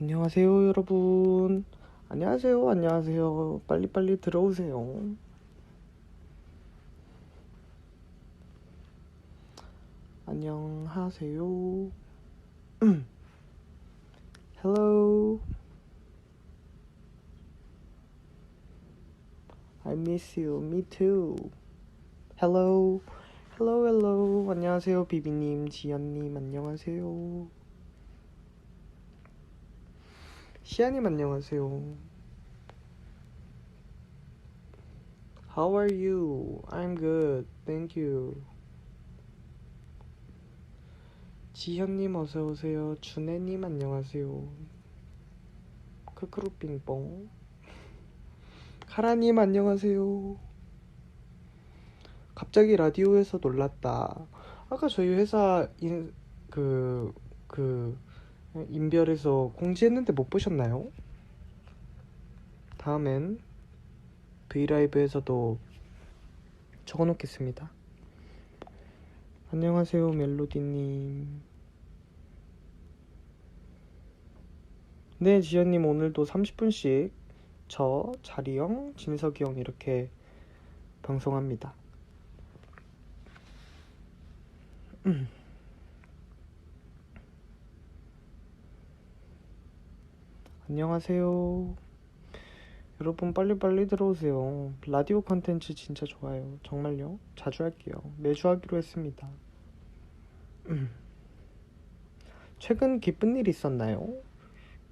안녕하세요, 여러분. 안녕하세요, 안녕하세요. 빨리빨리 들어오세요. 안녕하세요. Hello. I miss you. Me too. Hello. Hello, hello. 안녕하세요, 비비님, 지연님, 안녕하세요. 시아님, 안녕하세요. How are you? I'm good. Thank you. 지현님, 어서오세요. 준혜님, 안녕하세요. 크크루빙뽕. 카라님, 안녕하세요. 갑자기 라디오에서 놀랐다. 아까 저희 회사 그, 그, 인별에서 공지했는데 못 보셨나요? 다음엔 브이라이브에서도 적어놓겠습니다. 안녕하세요, 멜로디님. 네, 지연님, 오늘도 30분씩 저, 자리형, 진석이 형 이렇게 방송합니다. 안녕하세요. 여러분 빨리빨리 들어오세요. 라디오 컨텐츠 진짜 좋아요. 정말요. 자주 할게요. 매주 하기로 했습니다. 최근 기쁜 일 있었나요?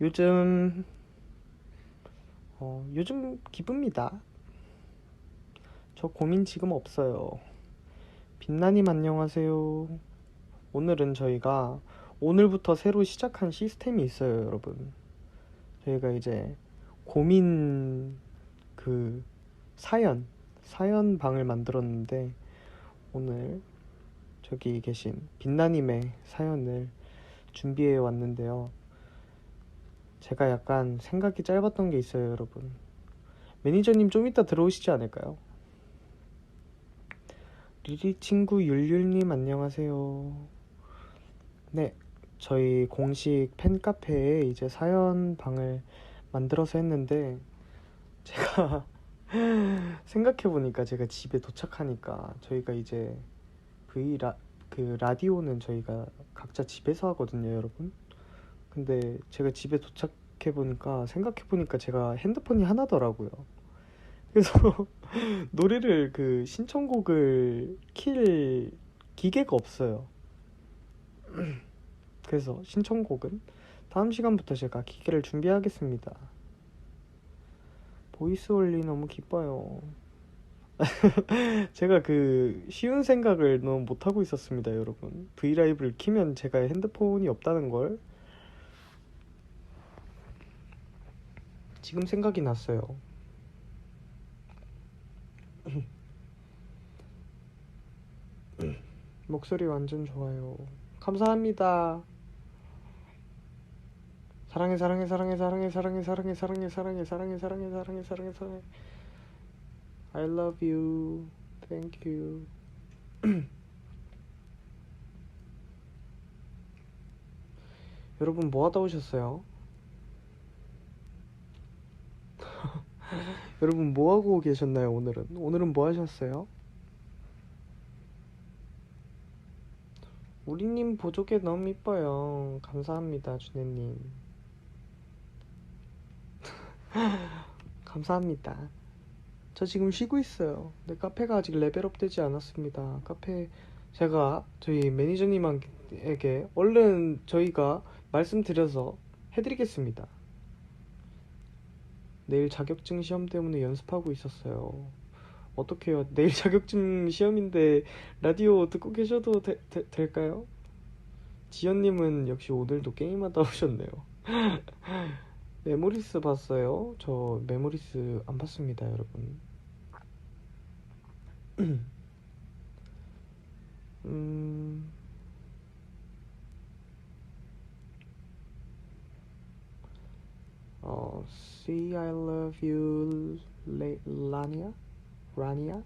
요즘 요즘 기쁩니다. 저 고민 지금 없어요. 빛나님, 안녕하세요. 오늘은 저희가 오늘부터 새로 시작한 시스템이 있어요, 여러분. 저희가 이제 고민 그 사연 방을 만들었는데, 오늘 저기 계신 빛나님의 사연을 준비해 왔는데요. 제가 약간 생각이 짧았던 게 있어요, 여러분. 매니저님 좀 이따 들어오시지 않을까요? 리리 친구 율율님, 안녕하세요. 네, 저희 공식 팬카페에 이제 사연 방을 만들어서 했는데, 제가 생각해보니까 제가 집에 도착하니까 저희가 이제 그 라디오는 저희가 각자 집에서 하거든요, 여러분. 근데 제가 집에 도착해보니까 생각해보니까 제가 핸드폰이 하나더라고요. 그래서 노래를 그 신청곡을 킬 기계가 없어요. 그래서 신청곡은 다음 시간부터 제가 기계를 준비하겠습니다. 보이스 올리 너무 기뻐요. 제가 그 쉬운 생각을 너무 못하고 있었습니다, 여러분. 브이라이브를 키면 제가 핸드폰이 없다는 걸 지금 생각이 났어요. 목소리 완전 좋아요. 감사합니다. 사랑해, 사랑해, 사랑해, 사랑해, 사랑해, 사랑해, 사랑해, 사랑해, 사랑해, 사랑해, 사랑해, 사랑해, 사랑해. I love you. Thank you. 여러분 뭐 하다 오셨어요? 여러분 뭐 하고 계셨나요, 오늘은? 오늘은 뭐 하셨어요? 우리님 보조개 너무 이뻐요. 감사합니다, 주네님. 감사합니다. 저 지금 쉬고 있어요. 근데 카페가 아직 레벨업 되지 않았습니다. 카페 제가 저희 매니저님에게 얼른 저희가 말씀드려서 해드리겠습니다. 내일 자격증 시험 때문에 연습하고 있었어요. 어떡해요? 내일 자격증 시험인데 라디오 듣고 계셔도 될까요? 지연님은 역시 오늘도 게임하다 오셨네요. 메모리스 봤어요? 저 메모리스 안 봤습니다, 여러분. 음, See, I love you, 라니아? 라니아?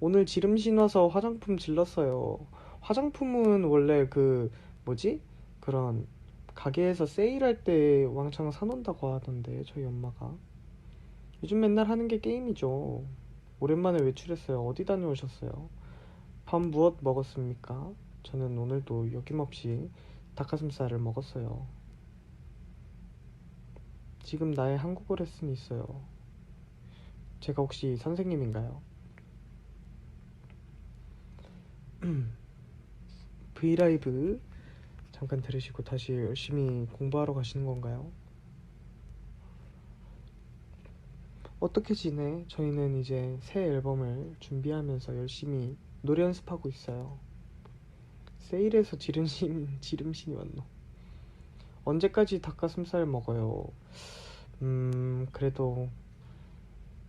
오늘 지름 신어서 화장품 질렀어요. 화장품은 원래 그 뭐지? 그런 가게에서 세일할 때 왕창 사놓는다고 하던데 저희 엄마가. 요즘 맨날 하는 게 게임이죠. 오랜만에 외출했어요. 어디 다녀오셨어요? 밥 무엇 먹었습니까? 저는 오늘도 여김없이 닭가슴살을 먹었어요. 지금 나의 한국어 레슨이 있어요. 제가 혹시 선생님인가요? 브이라이브 잠깐 들으시고 다시 열심히 공부하러 가시는 건가요? 어떻게 지내? 저희는 이제 새 앨범을 준비하면서 열심히 노래 연습하고 있어요. 세일해서 지름신이 왔노. 언제까지 닭가슴살 먹어요? 그래도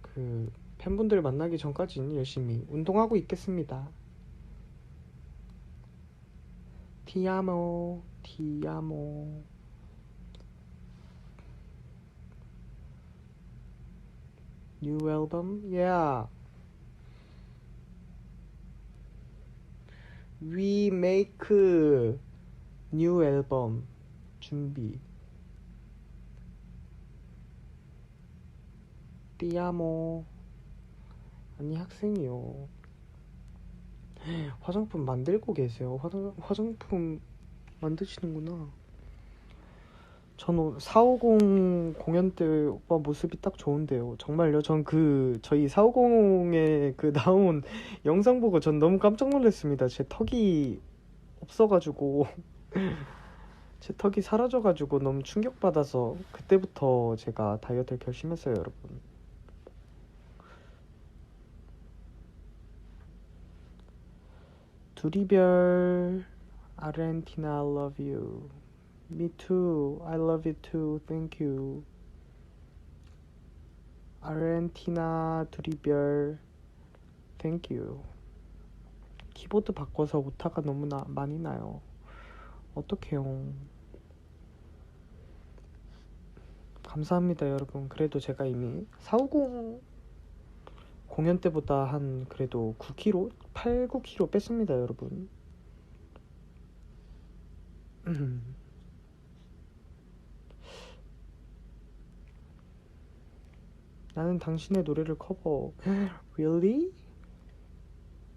그 팬분들 만나기 전까지는 열심히 운동하고 있겠습니다. 티아모, 티아모. New album? Yeah. We make new album 준비. 띠아모. 아니 학생이요. 화장품 만들고 계세요. 화장품 만드시는구나. 전 450 공연 때 오빠 모습이 딱 좋은데요. 정말요. 전 저희 450에 그 나온 영상 보고 전 너무 깜짝 놀랐습니다. 제 턱이 없어가지고 제 턱이 사라져가지고 너무 충격받아서 그때부터 제가 다이어트를 결심했어요, 여러분. 두리별 아르헨티나 I love you. Me too. I love you too. Thank you. 아르헨티나 두리별 Thank you. 키보드 바꿔서 오타가 너무 많이 나요. 어떡해요. 감사합니다, 여러분. 그래도 제가 이미 450 공연 때보다 한 그래도 9kg? 8, 9kg 뺐습니다, 여러분. 나는 당신의 노래를 커버. Really?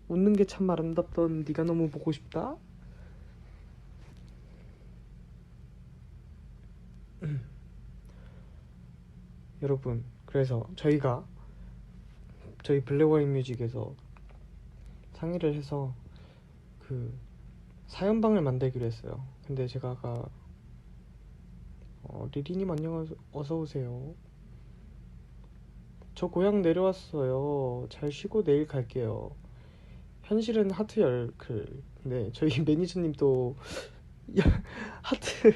웃는 게 참 아름답던 네가 너무 보고 싶다. 여러분, 그래서 저희 블랙 와인 뮤직에서 상의를 해서 그 사연방을 만들기로 했어요. 근데 제가 아까 리리님 안녕 어서 오세요. 저 고향 내려왔어요. 잘 쉬고 내일 갈게요. 현실은 하트 열클. 네, 저희 매니저님도 하트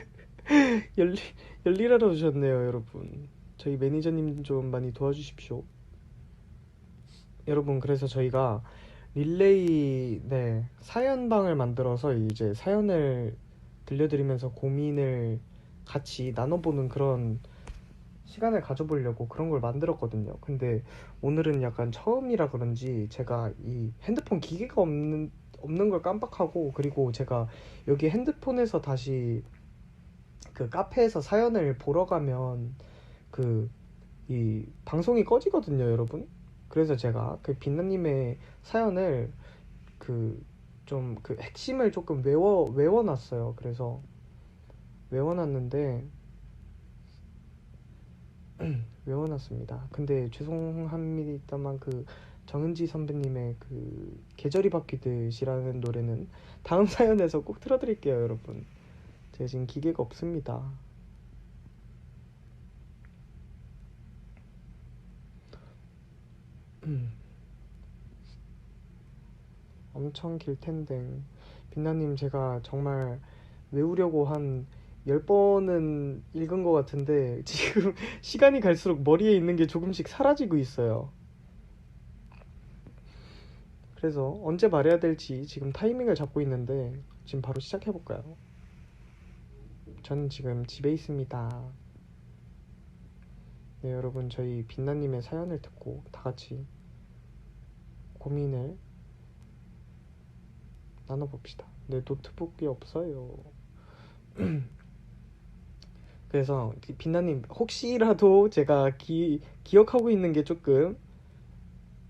열일하러 오셨네요, 여러분. 저희 매니저님 좀 많이 도와주십시오. 여러분, 그래서 저희가 릴레이 사연방을 만들어서 이제 사연을 들려드리면서 고민을 같이 나눠보는 그런 시간을 가져보려고 그런 걸 만들었거든요. 근데 오늘은 약간 처음이라 그런지 제가 이 핸드폰 기계가 없는 걸 깜빡하고, 그리고 제가 여기 핸드폰에서 다시 그 카페에서 사연을 보러 가면 이 방송이 꺼지거든요, 여러분. 그래서 제가 그 빛나님의 사연을 좀 핵심을 조금 외워놨어요. 그래서 외워놨는데 외워놨습니다. 근데 죄송합니다만 정은지 선배님의 계절이 바뀌듯이라는 노래는 다음 사연에서 꼭 틀어드릴게요, 여러분. 제가 지금 기계가 없습니다. 엄청 길텐데 빛나님, 제가 정말 외우려고 한 10번은 읽은 것 같은데 지금 시간이 갈수록 머리에 있는 게 조금씩 사라지고 있어요. 그래서 언제 말해야 될지 지금 타이밍을 잡고 있는데 지금 바로 시작해볼까요? 저는 지금 집에 있습니다. 네, 여러분, 저희 빛나님의 사연을 듣고 다 같이 고민을 나눠봅시다. 네, 노트북이 없어요. 그래서 빛나님 혹시라도 제가 기억하고 있는 게 조금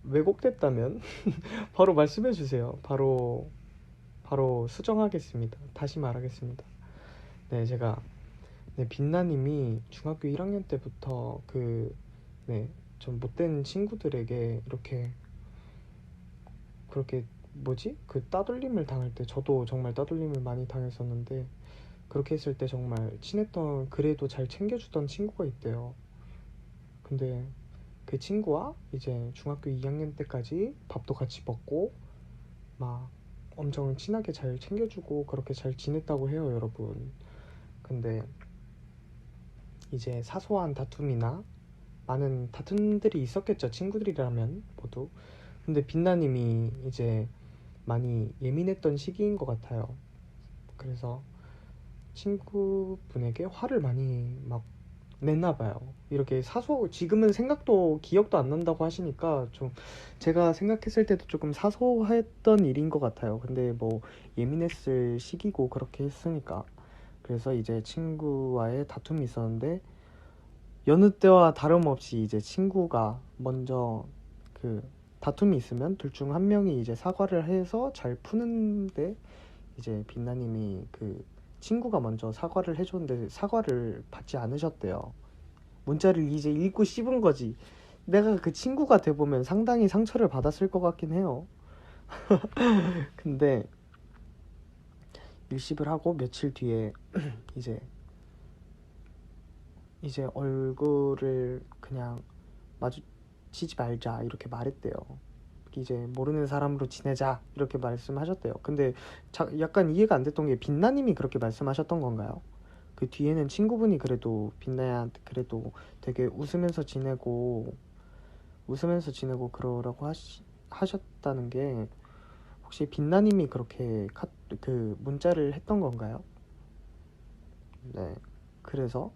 왜곡됐다면 바로 말씀해 주세요. 바로 수정하겠습니다. 다시 말하겠습니다. 네, 제가 네, 빛나님이 중학교 1학년 때부터 네, 좀 못된 친구들에게 이렇게 그렇게 뭐지? 그 따돌림을 당할 때 저도 정말 따돌림을 많이 당했었는데 그렇게 했을 때 정말 친했던 그래도 잘 챙겨주던 친구가 있대요. 근데 그 친구와 이제 중학교 2학년 때까지 밥도 같이 먹고 막 엄청 친하게 잘 챙겨주고 그렇게 잘 지냈다고 해요, 여러분. 근데 이제 사소한 다툼이나 많은 다툼들이 있었겠죠, 친구들이라면 모두. 근데 빛나님이 이제 많이 예민했던 시기인 것 같아요. 그래서 친구분에게 화를 많이 막 냈나 봐요. 이렇게 지금은 생각도 기억도 안 난다고 하시니까 좀 제가 생각했을 때도 조금 사소했던 일인 것 같아요. 근데 뭐 예민했을 시기고 그렇게 했으니까. 그래서 이제 친구와의 다툼이 있었는데 여느 때와 다름없이 이제 친구가 먼저 그 다툼이 있으면 둘 중 한 명이 이제 사과를 해서 잘 푸는데 이제 빛나님이 그 친구가 먼저 사과를 해줬는데 사과를 받지 않으셨대요. 문자를 이제 읽고 씹은 거지. 내가 그 친구가 돼보면 상당히 상처를 받았을 것 같긴 해요. 근데 일십을 하고 며칠 뒤에 이제 얼굴을 그냥 마주치지 말자 이렇게 말했대요. 이제 모르는 사람으로 지내자 이렇게 말씀하셨대요. 근데 약간 이해가 안 됐던 게 빛나님이 그렇게 말씀하셨던 건가요? 그 뒤에는 친구분이 그래도 빛나야한테 그래도 되게 웃으면서 지내고 그러라고 하셨다는 게 혹시 빛나님이 그렇게 그 문자를 했던 건가요? 네. 그래서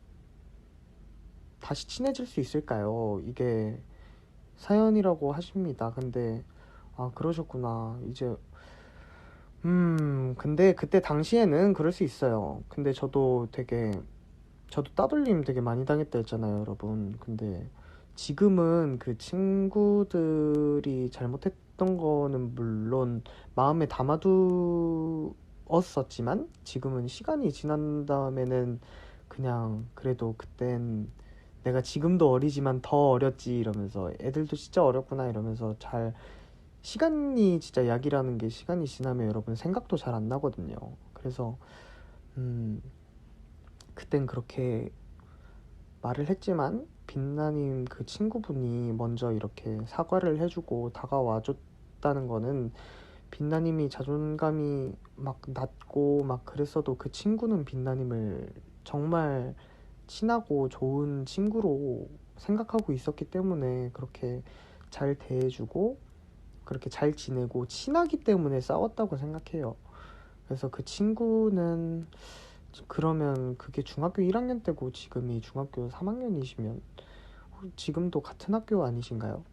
다시 친해질 수 있을까요? 이게 사연이라고 하십니다. 근데 그러셨구나. 이제 근데 그때 당시에는 그럴 수 있어요. 근데 저도 따돌림 되게 많이 당했다 했잖아요, 여러분. 근데 지금은 그 친구들이 잘못했던 거는 물론 마음에 담아두었었지만 지금은 시간이 지난 다음에는 그냥 그래도 그땐 내가 지금도 어리지만 더 어렸지 이러면서 애들도 진짜 어렸구나 이러면서 시간이 진짜 약이라는 게 시간이 지나면 여러분 생각도 잘 안 나거든요. 그래서 음 그땐 그렇게 말을 했지만 빛나님 그 친구분이 먼저 이렇게 사과를 해주고 다가와 줬다는 거는 빛나님이 자존감이 막 낮고 막 그랬어도 그 친구는 빛나님을 정말 친하고 좋은 친구로 생각하고 있었기 때문에 그렇게 잘 대해주고 그렇게 잘 지내고 친하기 때문에 싸웠다고 생각해요. 그래서 그 친구는 그러면 그게 중학교 1학년 때고 지금이 중학교 3학년이시면 지금도 같은 학교 아니신가요?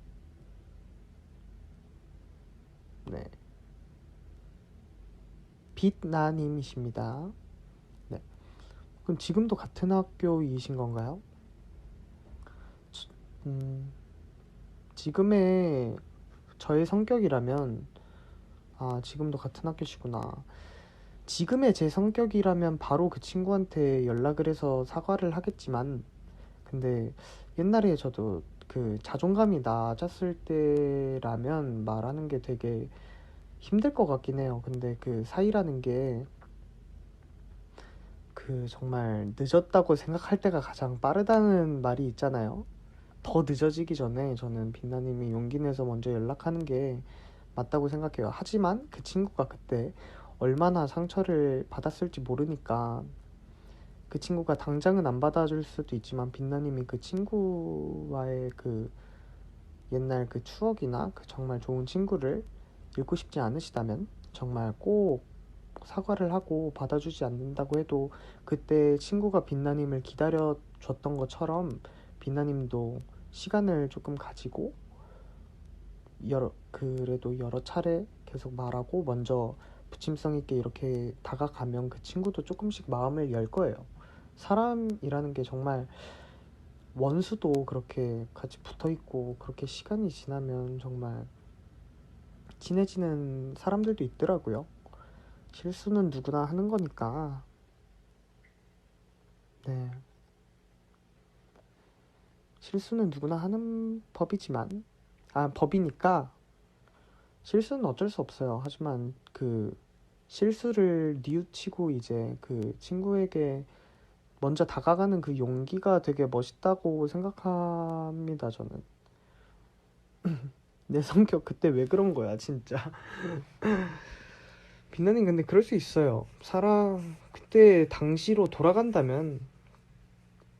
네. 빛나님이십니다. 네. 그럼 지금도 같은 학교이신 건가요? 음, 지금의 저의 성격이라면 지금도 같은 학교시구나. 지금의 제 성격이라면 바로 그 친구한테 연락을 해서 사과를 하겠지만 근데 옛날에 저도 그 자존감이 낮았을 때라면 말하는 게 되게 힘들 것 같긴 해요. 근데 그 사이라는 게 그 정말 늦었다고 생각할 때가 가장 빠르다는 말이 있잖아요. 더 늦어지기 전에 저는 빛나님이 용기 내서 먼저 연락하는 게 맞다고 생각해요. 하지만 그 친구가 그때 얼마나 상처를 받았을지 모르니까 그 친구가 당장은 안 받아줄 수도 있지만 빛나님이 그 친구와의 그 옛날 그 추억이나 그 정말 좋은 친구를 잃고 싶지 않으시다면 정말 꼭 사과를 하고 받아주지 않는다고 해도 그때 친구가 빛나님을 기다려 줬던 것처럼 빛나님도 시간을 조금 가지고 그래도 여러 차례 계속 말하고 먼저 부침성 있게 이렇게 다가가면 그 친구도 조금씩 마음을 열 거예요. 사람이라는 게 정말 원수도 그렇게 같이 붙어 있고 그렇게 시간이 지나면 정말 친해지는 사람들도 있더라고요. 실수는 누구나 하는 거니까. 네. 실수는 누구나 하는 법이지만, 법이니까 실수는 어쩔 수 없어요. 하지만 그 실수를 뉘우치고 이제 그 친구에게 먼저 다가가는 그 용기가 되게 멋있다고 생각합니다, 저는. 내 성격 그때 왜 그런 거야, 진짜. 빛나님 근데 그럴 수 있어요. 사람 그때 당시로 돌아간다면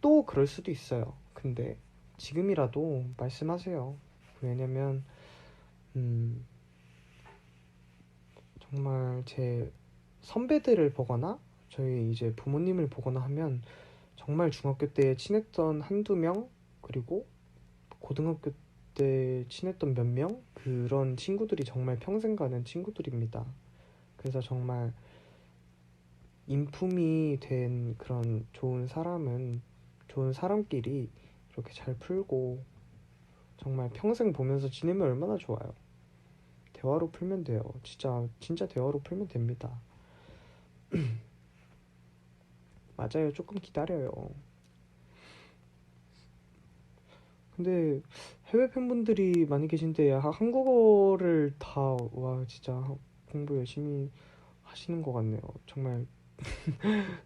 또 그럴 수도 있어요. 근데 지금이라도 말씀하세요. 왜냐면 음, 정말 제 선배들을 보거나 저희 이제 부모님을 보거나 하면 정말 중학교 때 친했던 한두 명, 그리고 고등학교 때 친했던 몇 명, 그런 친구들이 정말 평생 가는 친구들입니다. 그래서 정말 인품이 된 그런 좋은 사람은 좋은 사람끼리 이렇게 잘 풀고 정말 평생 보면서 지내면 얼마나 좋아요. 대화로 풀면 돼요. 진짜 진짜 대화로 풀면 됩니다. 맞아요. 조금 기다려요. 근데 해외 팬분들이 많이 계신데 한국어를 다, 와, 진짜 공부 열심히 하시는 것 같네요. 정말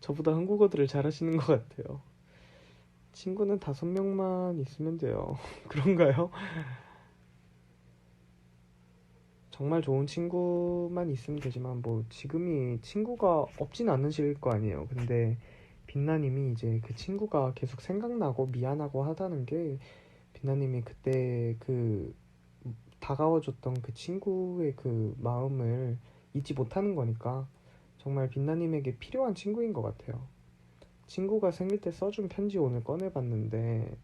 저보다 한국어들을 잘하시는 것 같아요. 친구는 5명만 있으면 돼요. 그런가요? 정말 좋은 친구만 있으면 되지만 뭐 지금이 친구가 없진 않으실 거 아니에요. 근데 빛나님이 이제 그 친구가 계속 생각나고 미안하고 하다는 게 빛나님이 그때 그 다가와줬던 그 친구의 그 마음을 잊지 못하는 거니까 정말 빛나님에게 필요한 친구인 것 같아요. 친구가 생일 때 써준 편지 오늘 꺼내봤는데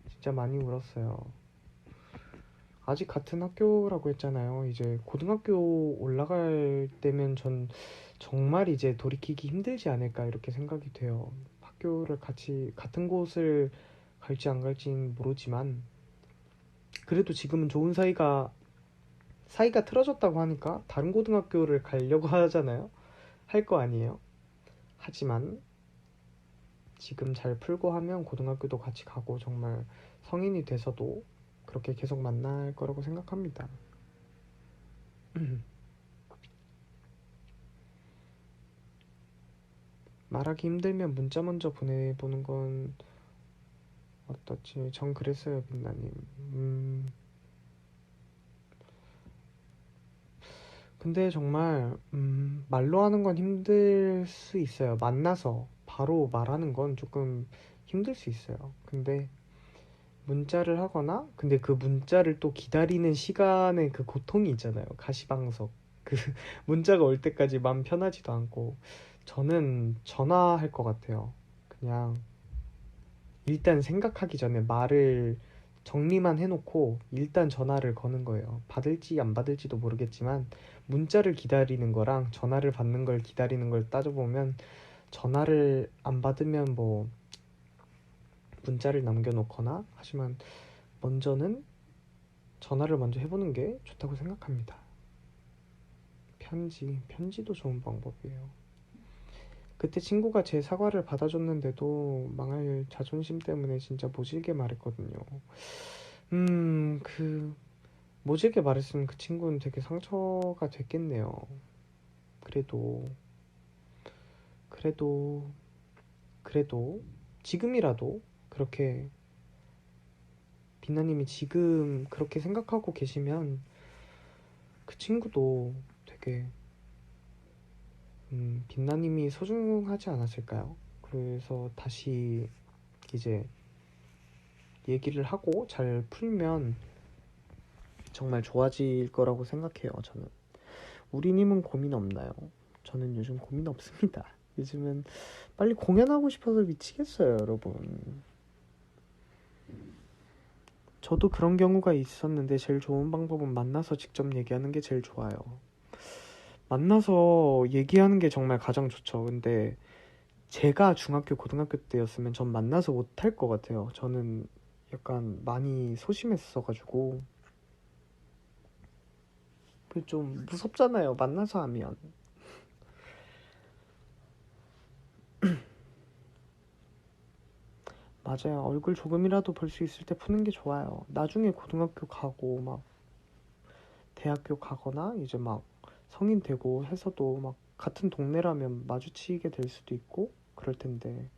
진짜 많이 울었어요. 아직 같은 학교라고 했잖아요. 이제 고등학교 올라갈 때면 전 정말 이제 돌이키기 힘들지 않을까 이렇게 생각이 돼요. 학교를 같이 같은 곳을 갈지 안 갈지는 모르지만 그래도 지금은 좋은 사이가 틀어졌다고 하니까 다른 고등학교를 가려고 하잖아요. 할 거 아니에요. 하지만 지금 잘 풀고 하면 고등학교도 같이 가고 정말 성인이 돼서도 그렇게 계속 만날 거라고 생각합니다. 말하기 힘들면 문자 먼저 보내보는 건 어떨지. 전 그랬어요, 빛나님. 근데 정말 말로 하는 건 힘들 수 있어요. 만나서 바로 말하는 건 조금 힘들 수 있어요. 근데 문자를 하거나, 근데 그 문자를 또 기다리는 시간의 그 고통이 있잖아요. 가시방석. 그 문자가 올 때까지 마음 편하지도 않고. 저는 전화할 것 같아요. 그냥 일단 생각하기 전에 말을 정리만 해놓고 일단 전화를 거는 거예요. 받을지 안 받을지도 모르겠지만 문자를 기다리는 거랑 전화를 받는 걸 기다리는 걸 따져보면 전화를 안 받으면 뭐 문자를 남겨놓거나 하지만 먼저는 전화를 먼저 해보는 게 좋다고 생각합니다. 편지도 좋은 방법이에요. 그때 친구가 제 사과를 받아줬는데도 망할 자존심 때문에 진짜 모질게 말했거든요. 그 모질게 말했으면 그 친구는 되게 상처가 됐겠네요. 그래도 그래도 그래도 지금이라도 그렇게 빛나님이 지금 그렇게 생각하고 계시면 그 친구도 되게 빛나님이 소중하지 않았을까요? 그래서 다시 이제 얘기를 하고 잘 풀면 정말 좋아질 거라고 생각해요, 저는. 우리님은 고민 없나요? 저는 요즘 고민 없습니다. 요즘은 빨리 공연하고 싶어서 미치겠어요, 여러분. 저도 그런 경우가 있었는데 제일 좋은 방법은 만나서 직접 얘기하는 게 제일 좋아요. 만나서 얘기하는 게 정말 가장 좋죠. 근데 제가 중학교, 고등학교 때였으면 전 만나서 못할 것 같아요. 저는 약간 많이 소심했어가지고 그게 좀 무섭잖아요. 만나서 하면. 맞아요. 얼굴 조금이라도 볼 수 있을 때 푸는 게 좋아요. 나중에 고등학교 가고 막 대학교 가거나 이제 막 성인 되고 해서도 막 같은 동네라면 마주치게 될 수도 있고 그럴 텐데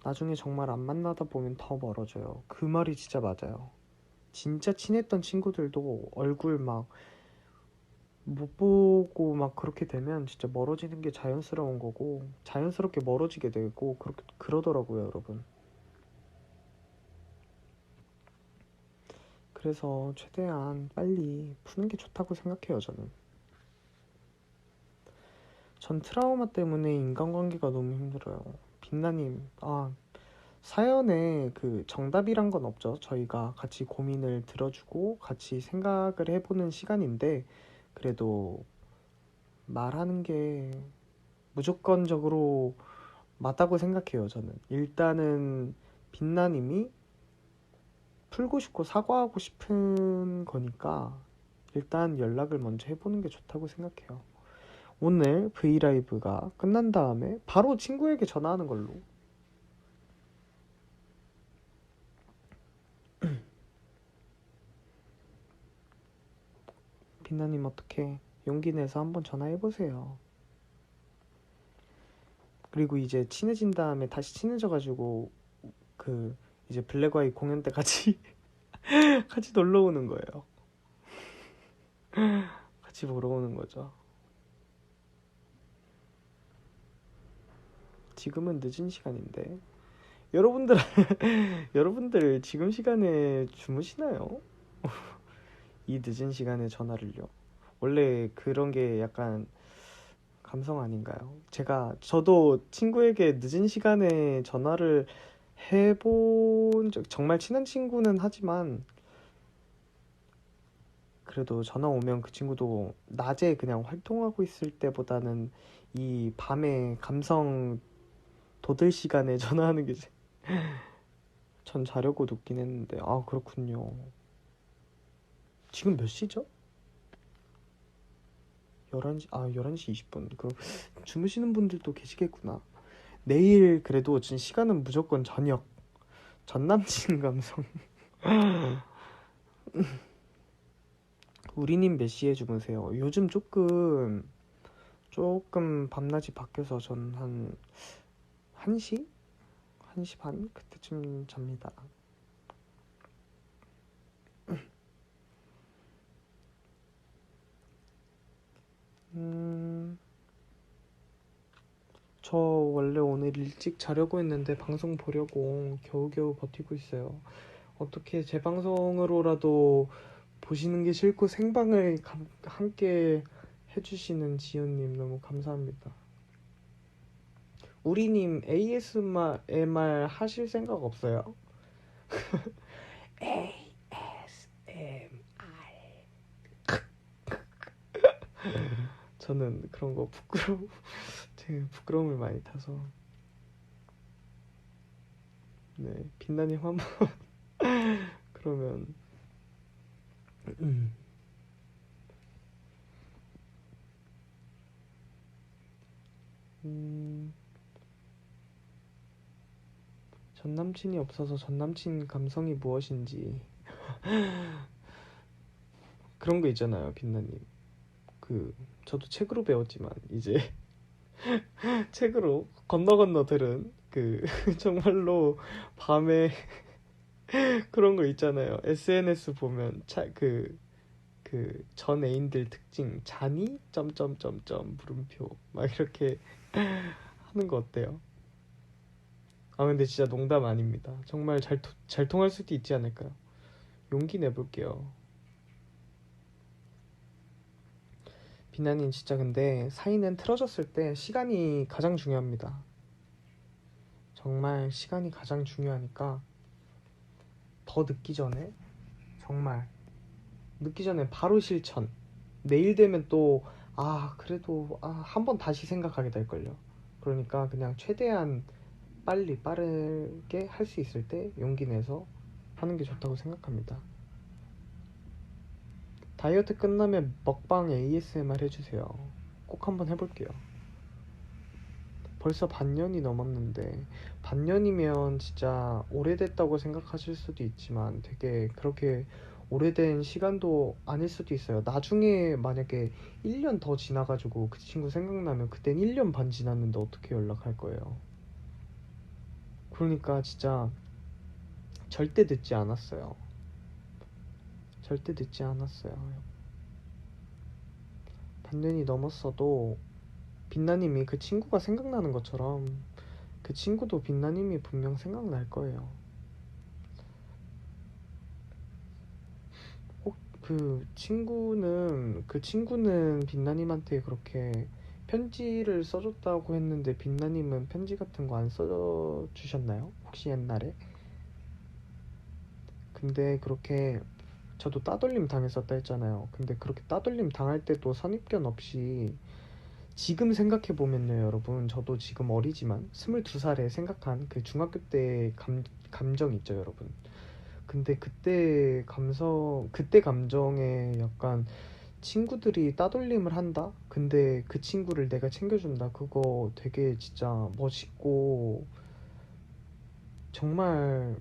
나중에 정말 안 만나다 보면 더 멀어져요. 그 말이 진짜 맞아요. 진짜 친했던 친구들도 얼굴 막 못 보고 막 그렇게 되면 진짜 멀어지는 게 자연스러운 거고 자연스럽게 멀어지게 되고 그렇게 그러더라고요, 여러분. 그래서 최대한 빨리 푸는 게 좋다고 생각해요, 저는. 전 트라우마 때문에 인간관계가 너무 힘들어요. 빛나님, 사연에 그 정답이란 건 없죠. 저희가 같이 고민을 들어주고 같이 생각을 해보는 시간인데, 그래도 말하는 게 무조건적으로 맞다고 생각해요, 저는. 일단은 빛나님이 풀고 싶고 사과하고 싶은 거니까 일단 연락을 먼저 해보는 게 좋다고 생각해요. 오늘 브이라이브가 끝난 다음에 바로 친구에게 전화하는 걸로. 빛나님 어떻게 용기 내서 한번 전화해보세요. 그리고 이제 친해진 다음에 다시 친해져가지고 그 이제 블랙와이 공연 때 같이 같이 놀러 오는 거예요. 같이 보러 오는 거죠. 지금은 늦은 시간인데 여러분들 여러분들 지금 시간에 주무시나요? 이 늦은 시간에 전화를요. 원래 그런 게 약간 감성 아닌가요? 저도 친구에게 늦은 시간에 전화를 해본 적, 정말 친한 친구는 하지만, 그래도 전화 오면 그 친구도 낮에 그냥 활동하고 있을 때보다는 이 밤에 감성 돋을 시간에 전화하는 게 전 자려고 눕긴 했는데, 그렇군요. 지금 몇 시죠? 11시, 11시 20분. 주무시는 분들도 계시겠구나. 내일 그래도 진 시간은 무조건 저녁. 전 남친 감성. 우리님 몇 시에 주무세요? 요즘 조금 밤낮이 바뀌어서 전 한 1시? 1시 반? 그때쯤 잡니다. 음, 저 원래 오늘 일찍 자려고 했는데 방송 보려고 겨우겨우 버티고 있어요. 어떻게 제 방송으로라도 보시는 게 싫고 생방을 함께 해주시는 지연님 너무 감사합니다. 우리님 ASMR 하실 생각 없어요? ASMR. 저는 그런 거 되게 부끄러움을 많이 타서. 네, 빛나님 한번 그러면 음, 전 남친이 없어서 전 남친 감성이 무엇인지 그런 거 있잖아요, 빛나님. 저도 책으로 배웠지만 이제 책으로 건너 건너 들은 정말로 밤에 그런 거 있잖아요. SNS 보면 전 애인들 특징 자니? 점점점점 물음표 막 이렇게 하는 거 어때요? 근데 진짜 농담 아닙니다. 정말 잘 통할 수도 있지 않을까요? 용기 내볼게요. 비나님 진짜 근데 사이는 틀어졌을 때 시간이 가장 중요합니다. 정말 시간이 가장 중요하니까 더 늦기 전에 정말 늦기 전에 바로 실천. 내일 되면 또, 그래도, 한 번 다시 생각하게 될걸요. 그러니까 그냥 최대한 빨리, 빠르게 할 수 있을 때 용기 내서 하는 게 좋다고 생각합니다. 다이어트 끝나면 먹방 ASMR 해주세요. 꼭 한번 해볼게요. 벌써 반년이 넘었는데, 반년이면 진짜 오래됐다고 생각하실 수도 있지만 되게 그렇게 오래된 시간도 아닐 수도 있어요. 나중에 만약에 1년 더 지나가지고 그 친구 생각나면 그땐 1년 반 지났는데 어떻게 연락할 거예요? 그러니까 진짜 절대 늦지 않았어요. 절대 늦지 않았어요. 반년이 넘었어도 빛나님이 그 친구가 생각나는 것처럼 그 친구도 빛나님이 분명 생각날 거예요. 혹 그 친구는 빛나님한테 그렇게 편지를 써줬다고 했는데 빛나님은 편지 같은 거 안 써주셨나요? 혹시 옛날에? 근데 그렇게 저도 따돌림 당했었다 했잖아요. 근데 그렇게 따돌림 당할 때도 선입견 없이 지금 생각해보면요, 여러분. 저도 지금 어리지만 22살에 생각한 그 중학교 때 감정 있죠, 여러분. 근데 그때 감정에 약간 친구들이 따돌림을 한다? 근데 그 친구를 내가 챙겨준다. 그거 되게 진짜 멋있고 정말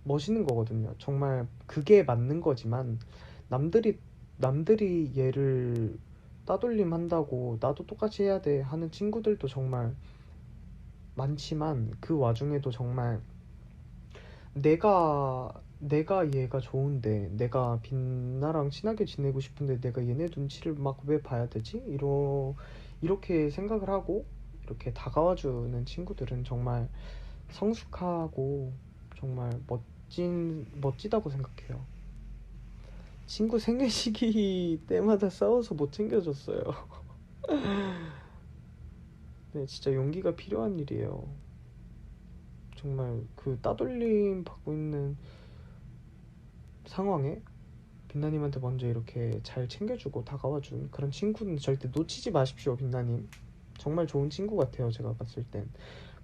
멋있는 거거든요. 정말 그게 맞는 거지만 남들이 남들이 얘를 따돌림 한다고 나도 똑같이 해야 돼 하는 친구들도 정말 많지만 그 와중에도 정말 내가 얘가 좋은데 내가 빛나랑 친하게 지내고 싶은데 내가 얘네 눈치를 막 왜 봐야 되지? 이렇게 생각을 하고 이렇게 다가와주는 친구들은 정말 성숙하고 정말 멋지다고 생각해요. 친구 생일 시기 때마다 싸워서 못 챙겨줬어요. 네, 진짜 용기가 필요한 일이에요. 정말 그 따돌림 받고 있는 상황에 빛나님한테 먼저 이렇게 잘 챙겨주고 다가와준 그런 친구는 절대 놓치지 마십시오, 빛나님. 정말 좋은 친구 같아요, 제가 봤을 땐.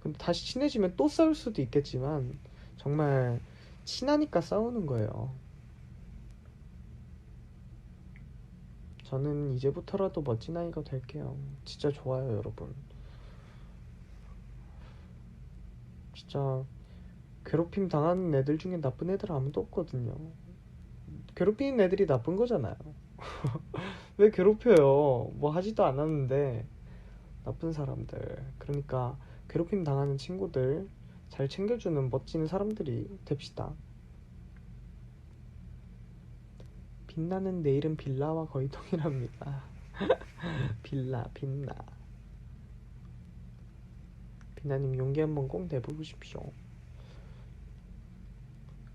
근데 다시 친해지면 또 싸울 수도 있겠지만 정말 친하니까 싸우는 거예요. 저는 이제부터라도 멋진 아이가 될게요. 진짜 좋아요, 여러분. 진짜 괴롭힘 당하는 애들 중에 나쁜 애들 아무도 없거든요. 괴롭히는 애들이 나쁜 거잖아요. 왜 괴롭혀요? 뭐 하지도 않았는데 나쁜 사람들. 그러니까 괴롭힘 당하는 친구들 잘 챙겨주는 멋진 사람들이 됩시다. 빛나는 내일은 빌라와 거의 동일합니다. 빌라, 빛나. 빛나님 용기 한번 꼭 내보십시오.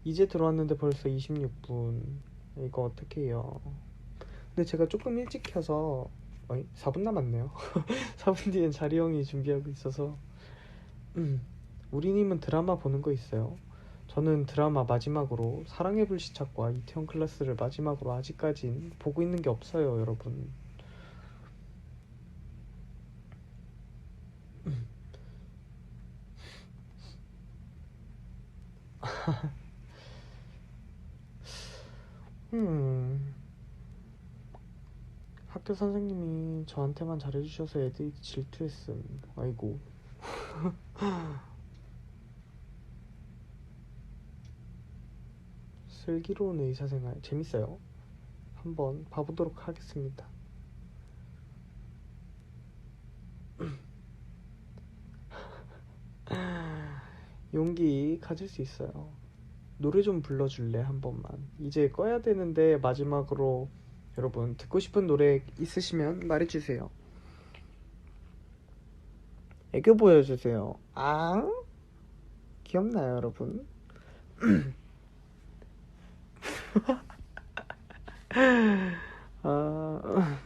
이제 들어왔는데 벌써 26분. 이거 어떻게 해요? 근데 제가 조금 일찍 켜서 4분 남았네요. 4분 뒤엔 자리 형이 준비하고 있어서 우리님은 드라마 보는 거 있어요? 저는 드라마 마지막으로 사랑의 불시착과 이태원 클라스를 마지막으로 아직까진 보고 있는 게 없어요, 여러분. 음, 학교 선생님이 저한테만 잘해주셔서 애들이 질투했음. 아이고. 슬기로운 의사생활 재밌어요. 한번 봐보도록 하겠습니다. 용기 가질 수 있어요. 노래 좀 불러줄래 한 번만. 이제 꺼야 되는데 마지막으로 여러분 듣고 싶은 노래 있으시면 말해주세요. 애교 보여주세요. 앙? 귀엽나요, 여러분? 아,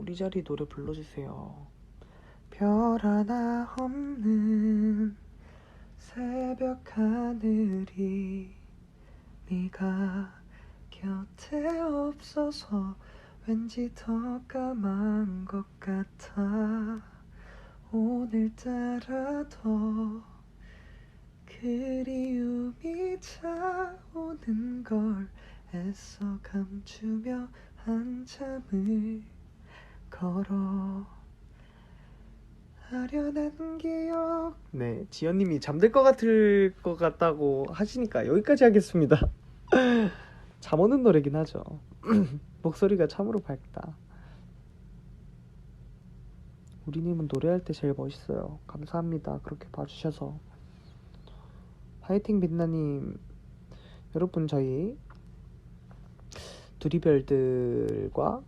우리 자리 노래 불러주세요. 별 하나 없는 새벽 하늘이 네가 곁에 없어서 왠지 더 까만 것 같아. 오늘따라 더 그리움이 차오는 걸 애써 감추며 한참을 걸어 아련한 기억. 네, 지연님이 잠들 것 같을 것 같다고 하시니까 여기까지 하겠습니다. 잠 오는 노래긴 하죠. 목소리가 참으로 밝다. 우리님은 노래할 때 제일 멋있어요. 감사합니다. 그렇게 봐주셔서. 화이팅 빛나님. 여러분, 저희 두리별들과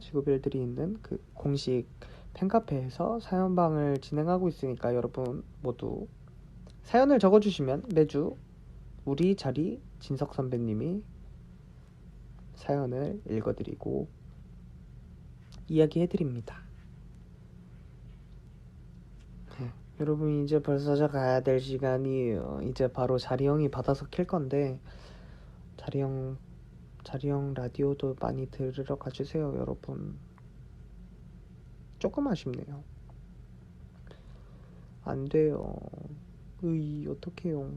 지구별들이 있는 그 공식 팬카페에서 사연방을 진행하고 있으니까 여러분 모두 사연을 적어주시면 매주 우리 자리 진석 선배님이 사연을 읽어드리고 이야기해드립니다. 네, 여러분 이제 벌써 저 가야 될 시간이에요. 이제 바로 자리형이 받아서 킬 건데 자리형 라디오도 많이 들으러 가주세요, 여러분. 조금 아쉽네요. 안 돼요. 어떡해요.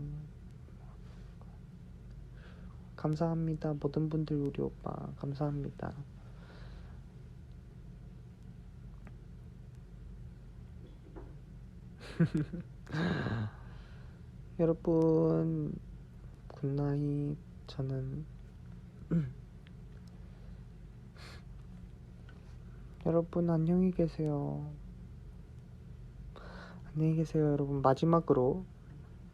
감사합니다. 모든 분들 우리 오빠 감사합니다. 여러분 굿나잇. 저는 여러분 안녕히 계세요. 안녕히 계세요, 여러분. 마지막으로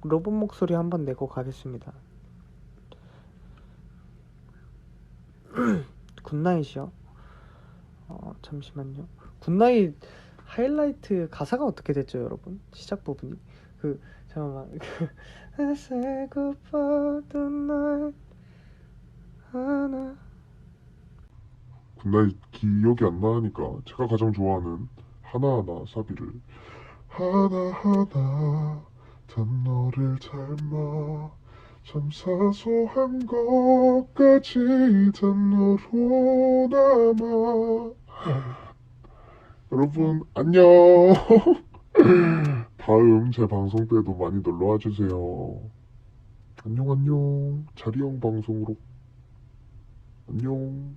로봇 목소리 한번 내고 가겠습니다. 굿나잇이요? 잠시만요. 굿나잇 하이라이트 가사가 어떻게 됐죠, 여러분? 시작 부분이 잠깐만. I say goodbye tonight. 하나. 굿나잇 기억이 안 나니까 제가 가장 좋아하는 하나하나 사비를 하나하나 단 너를 닮아 참 사소한 것까지 단 너로 남아. 여러분 안녕. 다음 제 방송 때도 많이 놀러와 주세요. 안녕. 자리형 방송으로 안녕.